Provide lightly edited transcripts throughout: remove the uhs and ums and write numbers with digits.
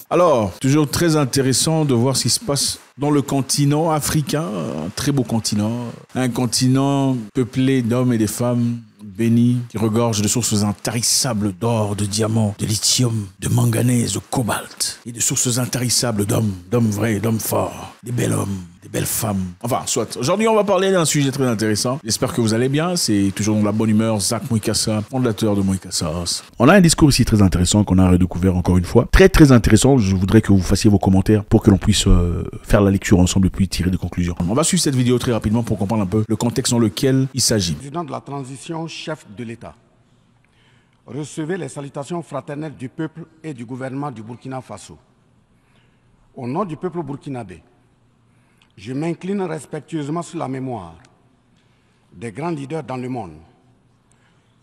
Alors, toujours très intéressant de voir ce qui se passe dans le continent africain, un très beau continent, un continent peuplé d'hommes et de femmes bénis, qui regorge de sources intarissables d'or, de diamants, de lithium, de manganèse, de cobalt, et de sources intarissables d'hommes vrais, d'hommes forts, des bels hommes, des belles femmes. Enfin, soit. Aujourd'hui, on va parler d'un sujet très intéressant. J'espère que vous allez bien. C'est toujours dans la bonne humeur. Zach Mwikassa, fondateur de Mwikassas. On a un discours ici très intéressant qu'on a redécouvert encore une fois. Très, très intéressant. Je voudrais que vous fassiez vos commentaires pour que l'on puisse faire la lecture ensemble et puis tirer des conclusions. On va suivre cette vidéo très rapidement pour comprendre un peu le contexte dans lequel il s'agit. Président de la transition, chef de l'État. Recevez les salutations fraternelles du peuple et du gouvernement du Burkina Faso. Au nom du peuple burkinabé, je m'incline respectueusement sur la mémoire des grands leaders dans le monde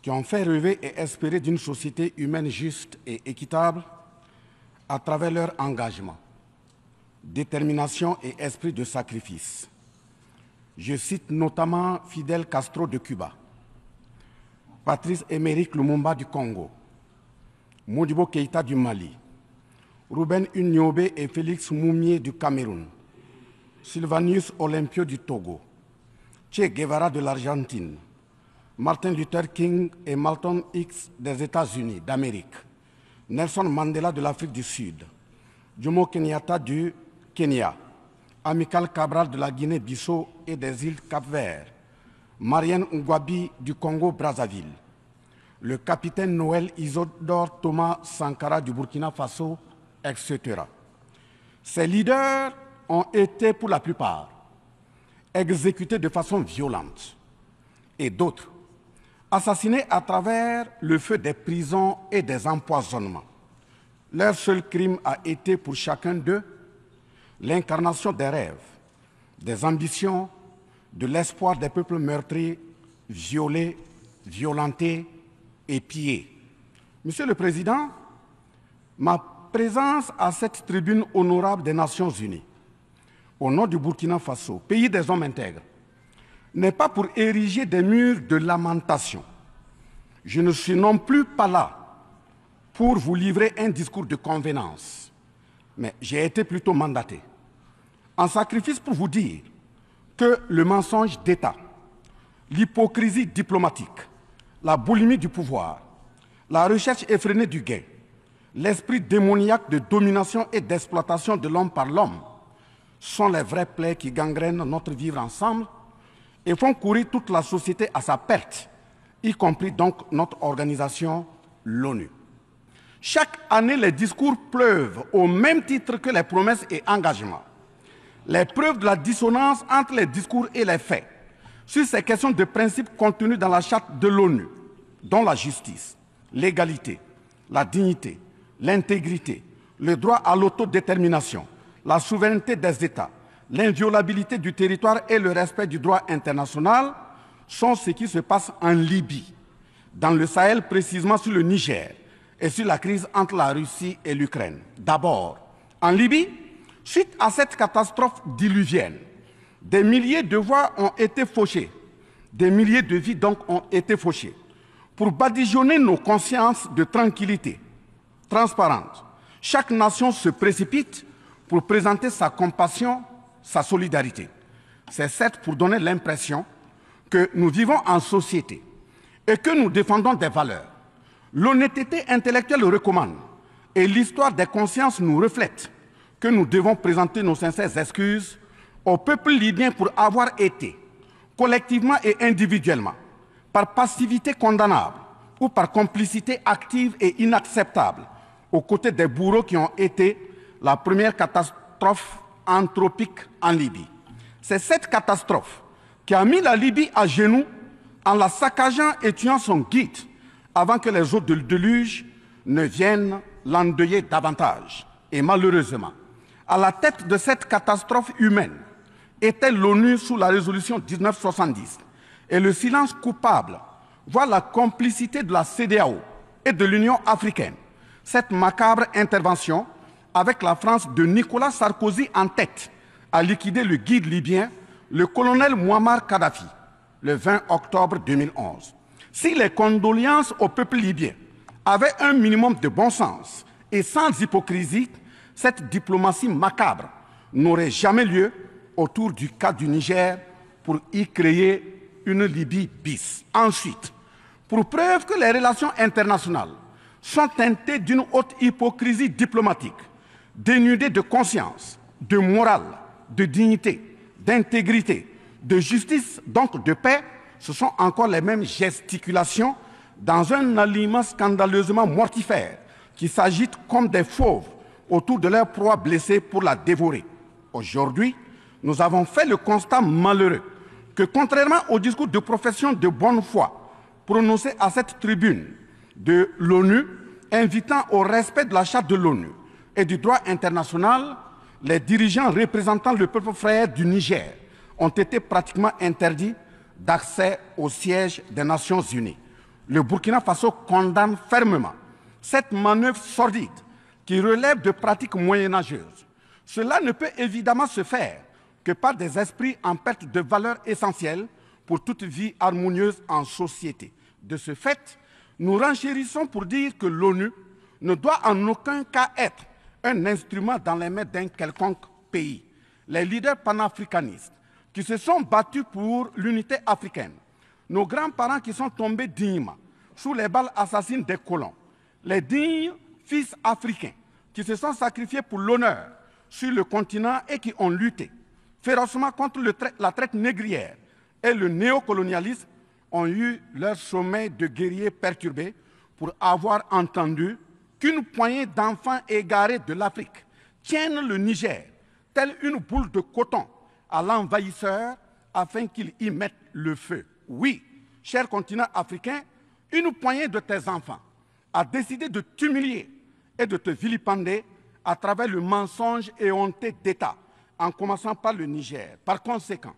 qui ont fait rêver et espérer d'une société humaine juste et équitable à travers leur engagement, détermination et esprit de sacrifice. Je cite notamment Fidel Castro de Cuba, Patrice Émeric Lumumba du Congo, Modibo Keïta du Mali, Ruben Unyobé et Félix Moumié du Cameroun, Sylvanus Olympio du Togo, Che Guevara de l'Argentine, Martin Luther King et Malcolm X des États-Unis d'Amérique, Nelson Mandela de l'Afrique du Sud, Jomo Kenyatta du Kenya, Amilcar Cabral de la Guinée-Bissau et des îles Cap-Vert, Marianne Ngouabi du Congo-Brazzaville, le capitaine Noël Isidore Thomas Sankara du Burkina Faso, etc. Ces leaders ont été pour la plupart exécutés de façon violente et d'autres assassinés à travers le feu des prisons et des empoisonnements. Leur seul crime a été pour chacun d'eux l'incarnation des rêves, des ambitions, de l'espoir des peuples meurtris, violés, violentés et pillés. Monsieur le Président, ma présence à cette tribune honorable des Nations Unies, au nom du Burkina Faso, pays des hommes intègres, n'est pas pour ériger des murs de lamentation. Je ne suis non plus pas là pour vous livrer un discours de convenance, mais j'ai été plutôt mandaté en sacrifice pour vous dire que le mensonge d'État, l'hypocrisie diplomatique, la boulimie du pouvoir, la recherche effrénée du gain, l'esprit démoniaque de domination et d'exploitation de l'homme par l'homme sont les vrais plaies qui gangrènent notre vivre ensemble et font courir toute la société à sa perte, y compris donc notre organisation, l'ONU. Chaque année, les discours pleuvent au même titre que les promesses et engagements. Les preuves de la dissonance entre les discours et les faits sur ces questions de principe contenues dans la charte de l'ONU, dont la justice, l'égalité, la dignité, l'intégrité, le droit à l'autodétermination, la souveraineté des États, l'inviolabilité du territoire et le respect du droit international sont ce qui se passe en Libye, dans le Sahel précisément sur le Niger et sur la crise entre la Russie et l'Ukraine. D'abord, en Libye, suite à cette catastrophe diluvienne, des milliers de voix ont été fauchées, des milliers de vies donc ont été fauchées, pour badigeonner nos consciences de tranquillité transparente. Chaque nation se précipite pour présenter sa compassion, sa solidarité. C'est certes pour donner l'impression que nous vivons en société et que nous défendons des valeurs. L'honnêteté intellectuelle le recommande et l'histoire des consciences nous reflète que nous devons présenter nos sincères excuses au peuple libyen pour avoir été, collectivement et individuellement, par passivité condamnable ou par complicité active et inacceptable, aux côtés des bourreaux qui ont été la première catastrophe anthropique en Libye. C'est cette catastrophe qui a mis la Libye à genoux en la saccageant et tuant son guide avant que les eaux de déluge ne viennent l'endeuiller davantage. Et malheureusement, à la tête de cette catastrophe humaine était l'ONU sous la résolution 1970. Et le silence coupable voit la complicité de la CEDEAO et de l'Union africaine. Cette macabre intervention, avec la France de Nicolas Sarkozy en tête, a liquidé le guide libyen, le colonel Muammar Kadhafi, le 20 octobre 2011. Si les condoléances au peuple libyen avaient un minimum de bon sens et sans hypocrisie, cette diplomatie macabre n'aurait jamais lieu autour du cas du Niger pour y créer une Libye bis. Ensuite, pour preuve que les relations internationales sont teintées d'une haute hypocrisie diplomatique, dénudées de conscience, de morale, de dignité, d'intégrité, de justice, donc de paix, ce sont encore les mêmes gesticulations dans un aliment scandaleusement mortifère qui s'agitent comme des fauves autour de leur proie blessée pour la dévorer. Aujourd'hui, nous avons fait le constat malheureux que, contrairement au discours de profession de bonne foi prononcé à cette tribune de l'ONU, invitant au respect de la Charte de l'ONU et du droit international, les dirigeants représentant le peuple frère du Niger ont été pratiquement interdits d'accès au siège des Nations Unies. Le Burkina Faso condamne fermement cette manœuvre sordide qui relève de pratiques moyenâgeuses. Cela ne peut évidemment se faire que par des esprits en perte de valeurs essentielles pour toute vie harmonieuse en société. De ce fait, nous renchérissons pour dire que l'ONU ne doit en aucun cas être un instrument dans les mains d'un quelconque pays. Les leaders panafricanistes qui se sont battus pour l'unité africaine, nos grands-parents qui sont tombés dignement sous les balles assassines des colons, les dignes fils africains qui se sont sacrifiés pour l'honneur sur le continent et qui ont lutté férocement contre la traite négrière et le néocolonialisme, ont eu leur sommeil de guerriers perturbé pour avoir entendu qu'une poignée d'enfants égarés de l'Afrique tiennent le Niger, telle une boule de coton, à l'envahisseur afin qu'il y mette le feu. Oui, cher continent africain, une poignée de tes enfants a décidé de t'humilier et de te vilipender à travers le mensonge éhonté d'État, en commençant par le Niger. Par conséquent,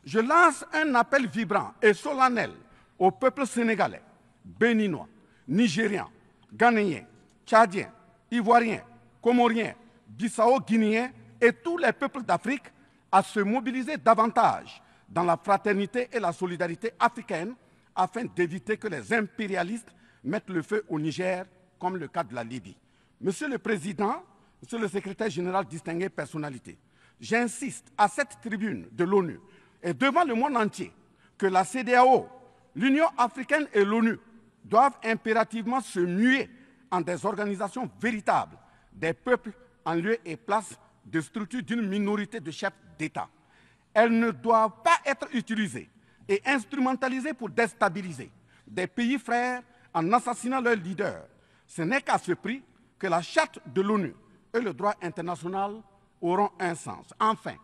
je lance un appel vibrant et solennel au peuple sénégalais, béninois, nigérian, ghanéen, tchadien, ivoirien, comorien, bissau-guinéen et tous les peuples d'Afrique à se mobiliser davantage dans la fraternité et la solidarité africaine afin d'éviter que les impérialistes mettent le feu au Niger, comme le cas de la Libye. Monsieur le Président, Monsieur le Secrétaire général, distingué personnalité, j'insiste à cette tribune de l'ONU et devant le monde entier que la CEDEAO, l'Union africaine et l'ONU doivent impérativement se muer en des organisations véritables des peuples en lieu et place de structures d'une minorité de chefs d'État. Elles ne doivent pas être utilisées et instrumentalisées pour déstabiliser des pays frères en assassinant leurs leaders. Ce n'est qu'à ce prix que la charte de l'ONU et le droit international auront un sens. Enfin,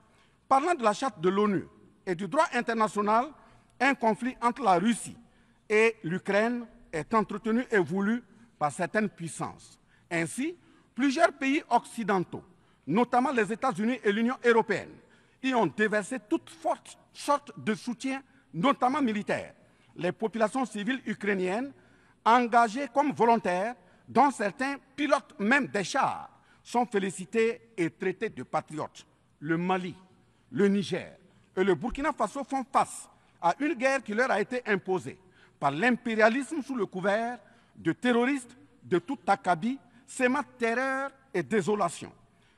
parlant de la charte de l'ONU et du droit international, un conflit entre la Russie et l'Ukraine est entretenu et voulu par certaines puissances. Ainsi, plusieurs pays occidentaux, notamment les États-Unis et l'Union européenne, y ont déversé toute sorte de soutien, notamment militaire. Les populations civiles ukrainiennes, engagées comme volontaires, dont certains pilotent même des chars, sont félicités et traités de patriotes. Le Mali, le Niger et le Burkina Faso font face à une guerre qui leur a été imposée par l'impérialisme sous le couvert de terroristes de tout acabit, sémant terreur et désolation.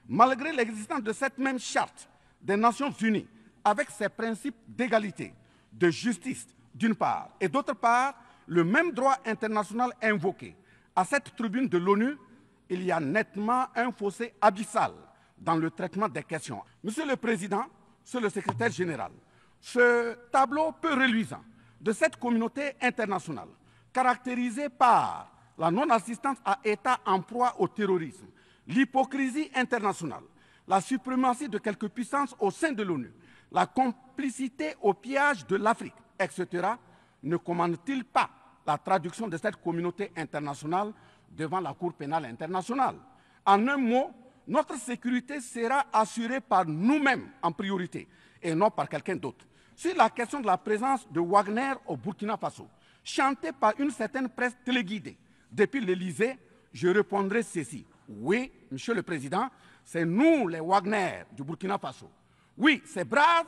Malgré l'existence de cette même charte des Nations Unies, avec ses principes d'égalité, de justice d'une part, et d'autre part, le même droit international invoqué à cette tribune de l'ONU, il y a nettement un fossé abyssal dans le traitement des questions. Monsieur le Président, Monsieur le Secrétaire général, ce tableau peu reluisant de cette communauté internationale, caractérisée par la non-assistance à États en proie au terrorisme, l'hypocrisie internationale, la suprématie de quelques puissances au sein de l'ONU, la complicité au pillage de l'Afrique, etc., ne commande-t-il pas la traduction de cette communauté internationale devant la Cour pénale internationale? En un mot, notre sécurité sera assurée par nous-mêmes en priorité et non par quelqu'un d'autre. Sur la question de la présence de Wagner au Burkina Faso, chantée par une certaine presse téléguidée depuis l'Élysée, je répondrai ceci. Oui, Monsieur le Président, c'est nous les Wagner du Burkina Faso. Oui, ces braves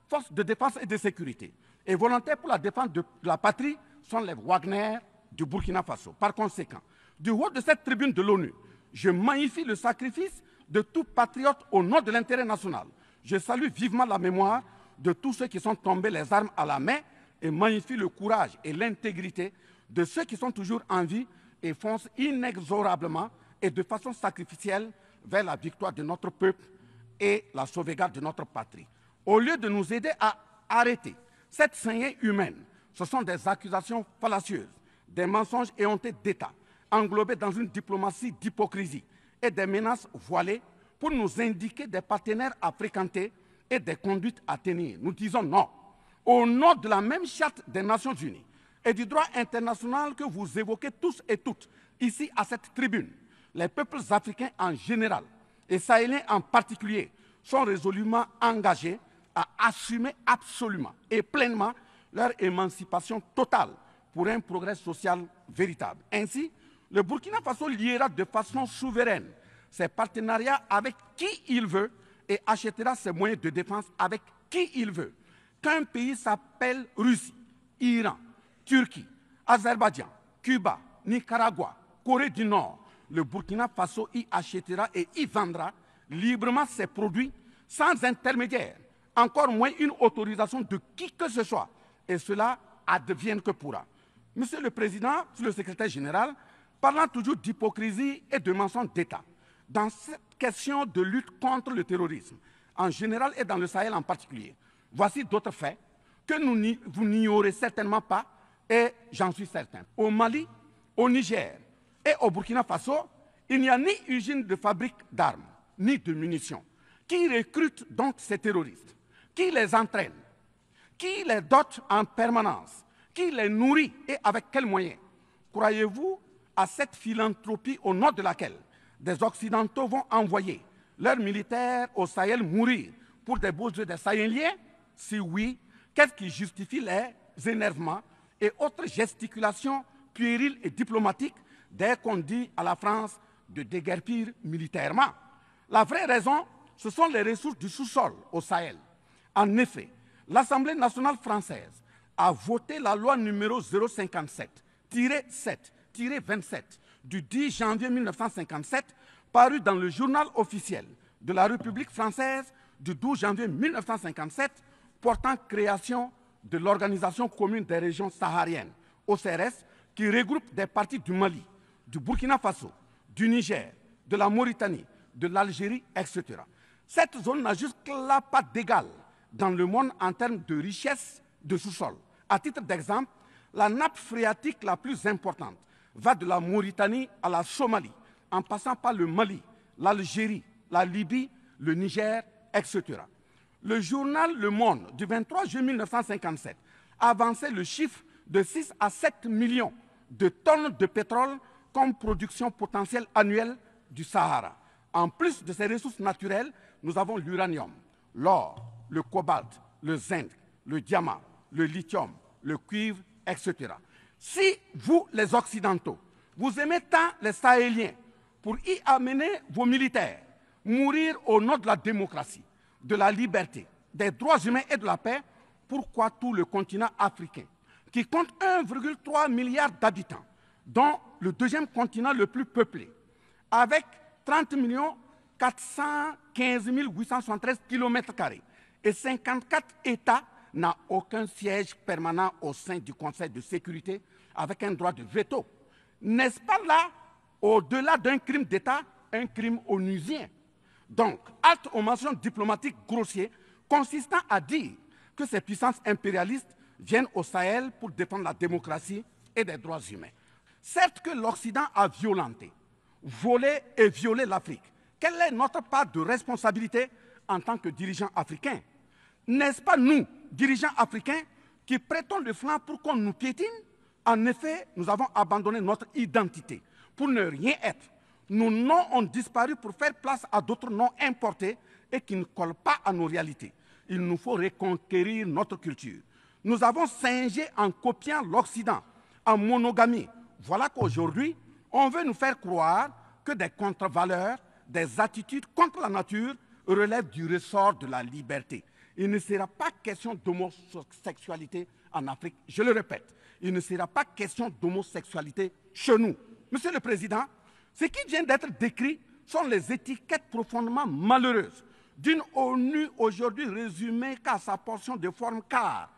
forces de défense et de sécurité et volontaires pour la défense de la patrie sont les Wagner du Burkina Faso. Par conséquent, du haut de cette tribune de l'ONU, je magnifie le sacrifice, de tout patriote au nom de l'intérêt national. Je salue vivement la mémoire de tous ceux qui sont tombés les armes à la main et magnifie le courage et l'intégrité de ceux qui sont toujours en vie et foncent inexorablement et de façon sacrificielle vers la victoire de notre peuple et la sauvegarde de notre patrie. Au lieu de nous aider à arrêter cette saignée humaine, ce sont des accusations fallacieuses, des mensonges éhontés d'État, englobés dans une diplomatie d'hypocrisie et des menaces voilées pour nous indiquer des partenaires à fréquenter et des conduites à tenir. Nous disons non. Au nom de la même charte des Nations Unies et du droit international que vous évoquez tous et toutes ici à cette tribune, les peuples africains en général et sahéliens en particulier sont résolument engagés à assumer absolument et pleinement leur émancipation totale pour un progrès social véritable. Ainsi, le Burkina Faso liera de façon souveraine ses partenariats avec qui il veut et achètera ses moyens de défense avec qui il veut. Qu'un pays s'appelle Russie, Iran, Turquie, Azerbaïdjan, Cuba, Nicaragua, Corée du Nord, le Burkina Faso y achètera et y vendra librement ses produits sans intermédiaire, encore moins une autorisation de qui que ce soit. Et cela advienne que pourra. Monsieur le Président, Monsieur le Secrétaire général, parlant toujours d'hypocrisie et de mensonges d'État, dans cette question de lutte contre le terrorisme, en général et dans le Sahel en particulier, voici d'autres faits que vous n'ignorez certainement pas, et j'en suis certain. Au Mali, au Niger et au Burkina Faso, il n'y a ni usine de fabrique d'armes, ni de munitions. Qui recrute donc ces terroristes? Qui les entraîne? Qui les dote en permanence? Qui les nourrit et avec quels moyens? Croyez-vous à cette philanthropie au nom de laquelle des Occidentaux vont envoyer leurs militaires au Sahel mourir pour des beaux yeux des Sahéliens? Si oui, qu'est-ce qui justifie les énervements et autres gesticulations puériles et diplomatiques dès qu'on dit à la France de déguerpir militairement? La vraie raison, ce sont les ressources du sous-sol au Sahel. En effet, l'Assemblée nationale française a voté la loi numéro 057-7-27 du 10 janvier 1957, parue dans le journal officiel de la République française du 12 janvier 1957, portant création de l'Organisation commune des régions sahariennes, OCRS, qui regroupe des parties du Mali, du Burkina Faso, du Niger, de la Mauritanie, de l'Algérie, etc. Cette zone n'a jusque-là pas d'égal dans le monde en termes de richesse de sous-sol. À titre d'exemple, la nappe phréatique la plus importante va de la Mauritanie à la Somalie, en passant par le Mali, l'Algérie, la Libye, le Niger, etc. Le journal Le Monde du 23 juillet 1957 avançait le chiffre de 6 à 7 millions de tonnes de pétrole comme production potentielle annuelle du Sahara. En plus de ces ressources naturelles, nous avons l'uranium, l'or, le cobalt, le zinc, le diamant, le lithium, le cuivre, etc. Si vous, les Occidentaux, vous aimez tant les Sahéliens pour y amener vos militaires, mourir au nom de la démocratie, de la liberté, des droits humains et de la paix, pourquoi tout le continent africain, qui compte 1,3 milliard d'habitants, dont le deuxième continent le plus peuplé, avec 30 415 873 km² et 54 États, n'a aucun siège permanent au sein du Conseil de sécurité avec un droit de veto? N'est-ce pas là, au-delà d'un crime d'État, un crime onusien? Donc, halte aux mentions diplomatiques grossiers consistant à dire que ces puissances impérialistes viennent au Sahel pour défendre la démocratie et les droits humains. Certes que l'Occident a violenté, volé et violé l'Afrique. Quelle est notre part de responsabilité en tant que dirigeants africains? N'est-ce pas nous, dirigeants africains, qui prêtons le flanc pour qu'on nous piétine? En effet, nous avons abandonné notre identité pour ne rien être. Nos noms ont disparu pour faire place à d'autres noms importés et qui ne collent pas à nos réalités. Il nous faut reconquérir notre culture. Nous avons singé en copiant l'Occident, en monogamie. Voilà qu'aujourd'hui, on veut nous faire croire que des contre-valeurs, des attitudes contre la nature relèvent du ressort de la liberté. Il ne sera pas question d'homosexualité en Afrique. Je le répète, il ne sera pas question d'homosexualité chez nous. Monsieur le Président, ce qui vient d'être décrit sont les étiquettes profondément malheureuses d'une ONU aujourd'hui résumée qu'à sa portion de forme, car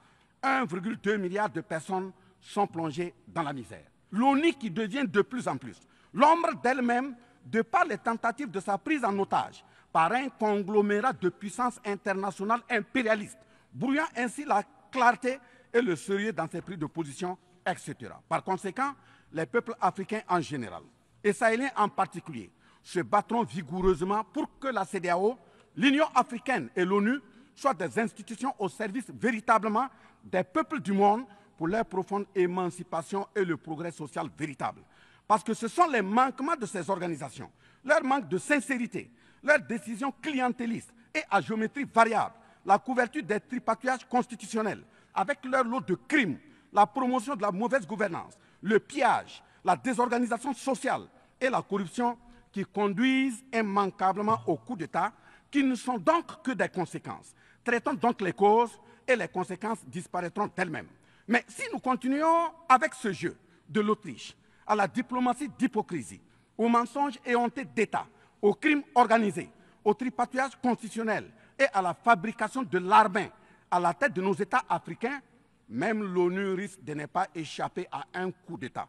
1,2 milliard de personnes sont plongées dans la misère. L'ONU qui devient de plus en plus l'ombre d'elle-même de par les tentatives de sa prise en otage par un conglomérat de puissances internationales impérialistes, brouillant ainsi la clarté et le sérieux dans ses prises de position, etc. Par conséquent, les peuples africains en général, et sahéliens en particulier, se battront vigoureusement pour que la CEDEAO, l'Union africaine et l'ONU soient des institutions au service véritablement des peuples du monde pour leur profonde émancipation et le progrès social véritable. Parce que ce sont les manquements de ces organisations, leur manque de sincérité, leurs décisions clientélistes et à géométrie variable, la couverture des tripatouillages constitutionnels, avec leur lot de crimes, la promotion de la mauvaise gouvernance, le pillage, la désorganisation sociale et la corruption qui conduisent immanquablement au coup d'État, qui ne sont donc que des conséquences. Traitons donc les causes et les conséquences disparaîtront d'elles-mêmes. Mais si nous continuons avec ce jeu de l'Autriche, à la diplomatie d'hypocrisie, aux mensonges éhontés d'État, aux crimes organisés, au tripatouillage constitutionnel et à la fabrication de l'armée à la tête de nos États africains, même l'ONU risque de ne pas échapper à un coup d'État.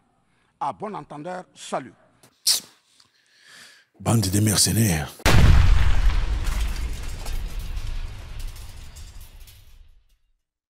À bon entendeur, salut. Bande de mercenaires.